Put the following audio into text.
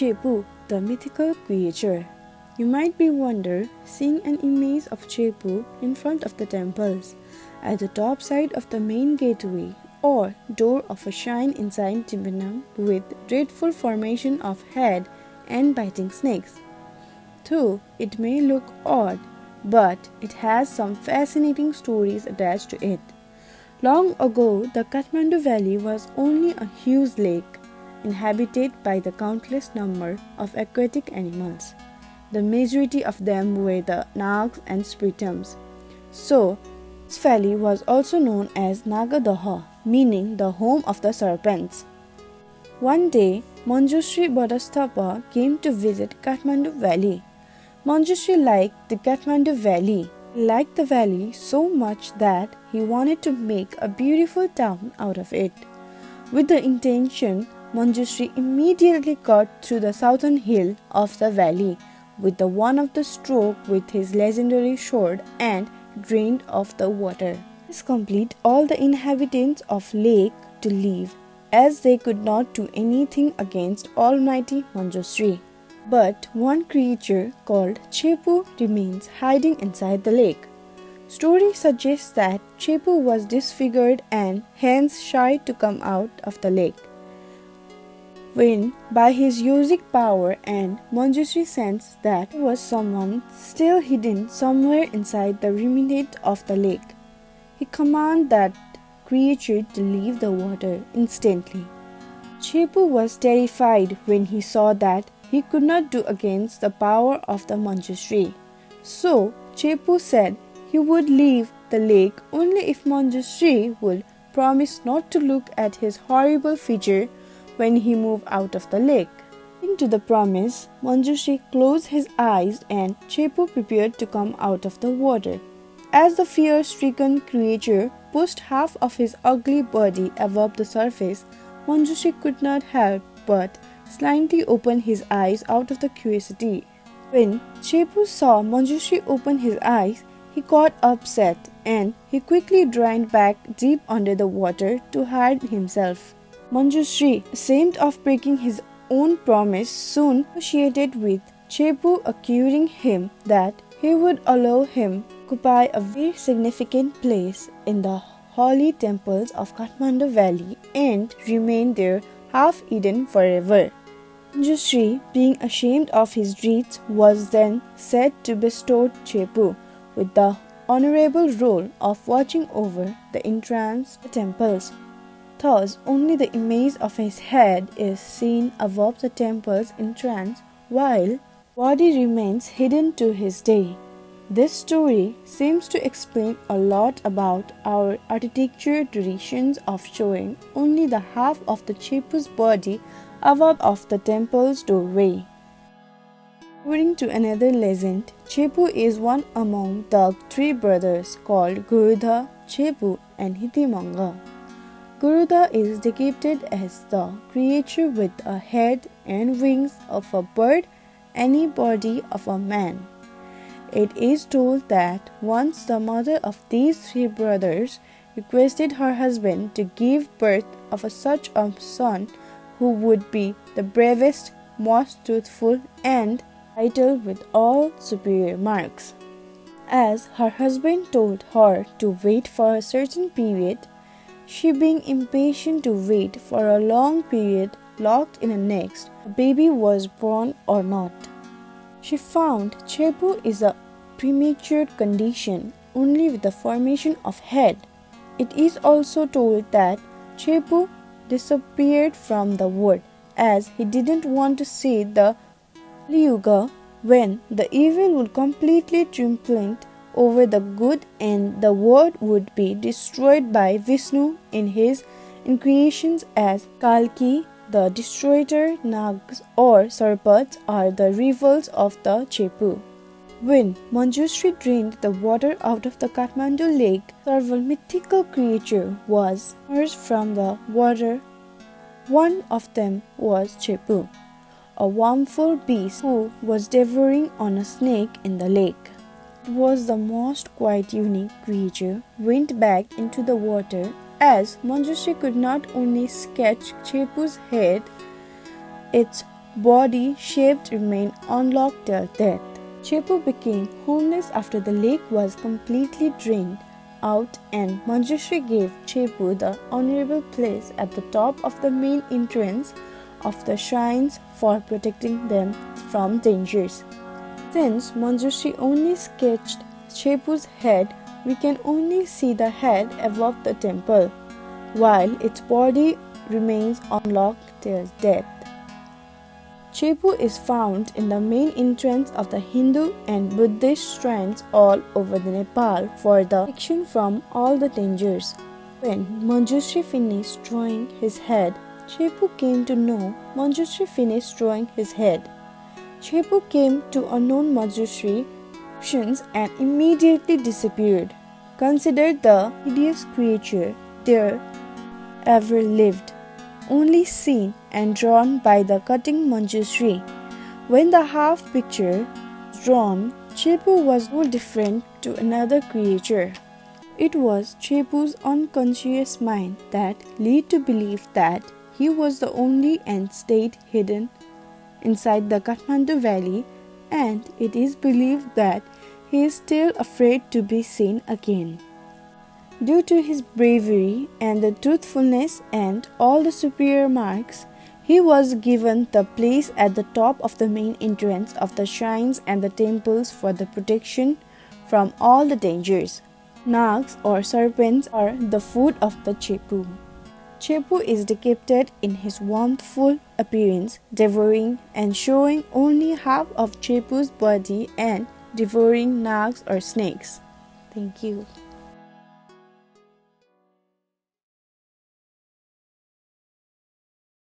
Chhepu, the mythical creature. You might be wonder seeing an image of Chhepu in front of the temples, at the top side of the main gateway or door of a shrine inside Timbinam with dreadful formation of head and biting snakes. Though it may look odd, but it has some fascinating stories attached to it. Long ago, the Kathmandu Valley was only a huge lake, inhabited by the countless number of aquatic animals. The majority of them were the Nags and Spritums. So, this valley was also known as Nagadaha, meaning the home of the serpents. One day, Manjushri Bodhistapa came to visit Kathmandu Valley. Manjushri liked the Kathmandu Valley. He liked the valley so much that he wanted to make a beautiful town out of it. With the intention, Manjushri immediately cut through the southern hill of the valley with the one of the stroke with his legendary sword and drained off the water. This completed all the inhabitants of lake to leave, as they could not do anything against Almighty Manjushri. But one creature called Chhepu remains hiding inside the lake. Story suggests that Chhepu was disfigured and hence shy to come out of the lake. When, by his yogic power and Manjushri sensed that there was someone still hidden somewhere inside the remnant of the lake, he commanded that creature to leave the water instantly. Chhepu was terrified when he saw that he could not do against the power of the Manjushri. So Chhepu said he would leave the lake only if Manjushri would promise not to look at his horrible feature when he moved out of the lake. According to the promise, Manjushri closed his eyes and Chhepu prepared to come out of the water. As the fear-stricken creature pushed half of his ugly body above the surface, Manjushri could not help but slightly open his eyes out of the curiosity. When Chhepu saw Manjushri open his eyes, he got upset and he quickly drained back deep under the water to hide himself. Manjushri, ashamed of breaking his own promise, soon negotiated with Chhepu, assuring him that he would allow him to occupy a very significant place in the holy temples of Kathmandu Valley and remain there half-eaten forever. Manjushri, being ashamed of his deeds, was then said to bestow Chhepu with the honorable role of watching over the entrance to the temples. Thus, only the image of his head is seen above the temple's entrance, while body remains hidden to his day. This story seems to explain a lot about our architecture traditions of showing only the half of the Chhepu's body above of the temple's doorway. According to another legend, Chhepu is one among the three brothers called Gurudha, Chhepu and Hitimanga. Gurudha is depicted as the creature with a head and wings of a bird and a body of a man. It is told that once the mother of these three brothers requested her husband to give birth of such a son who would be the bravest, most truthful, and titled with all superior marks. As her husband told her to wait for a certain period, she being impatient to wait for a long period locked in a nest, a baby was born or not. She found Chhepu is a premature condition only with the formation of head. It is also told that Chhepu disappeared from the world as he didn't want to see the Kali Yuga when the evil would completely triumph over the good and the world would be destroyed by Vishnu in his incarnations as Kalki. The destroyer, Nags or Sarpats are the rivals of the Chhepu. When Manjushri drained the water out of the Kathmandu lake, several mythical creatures was emerged from the water. One of them was Chhepu, a wormful beast who was devouring on a snake in the lake. It was the most quite unique creature went back into the water as Manjushri could not only sketch Chhepu's head, its body shaped remained unlocked till death. Chhepu became homeless after the lake was completely drained out and Manjushri gave Chhepu the honorable place at the top of the main entrance of the shrines for protecting them from dangers. Since Manjushri only sketched Chhepu's head, we can only see the head above the temple, while its body remains unlocked till death. Chhepu is found in the main entrance of the Hindu and Buddhist shrines all over the Nepal for the protection from all the dangers. When Manjushri finished drawing his head, Chhepu came to know Manjushri finished drawing his head. Chhepu came to unknown Manjushri options and immediately disappeared. Considered the hideous creature there ever lived, only seen and drawn by the cutting Manjushri. When the half picture was drawn, Chhepu was no different to another creature. It was Chhepu's unconscious mind that led to believe that he was the only and stayed hidden inside the Kathmandu valley, and it is believed that he is still afraid to be seen again. Due to his bravery and the truthfulness and all the superior marks, he was given the place at the top of the main entrance of the shrines and the temples for the protection from all the dangers. Nags or serpents are the food of the Chhepu. Chhepu is depicted in his warmthful appearance, devouring and showing only half of Chhepu's body and devouring nags or snakes. Thank you.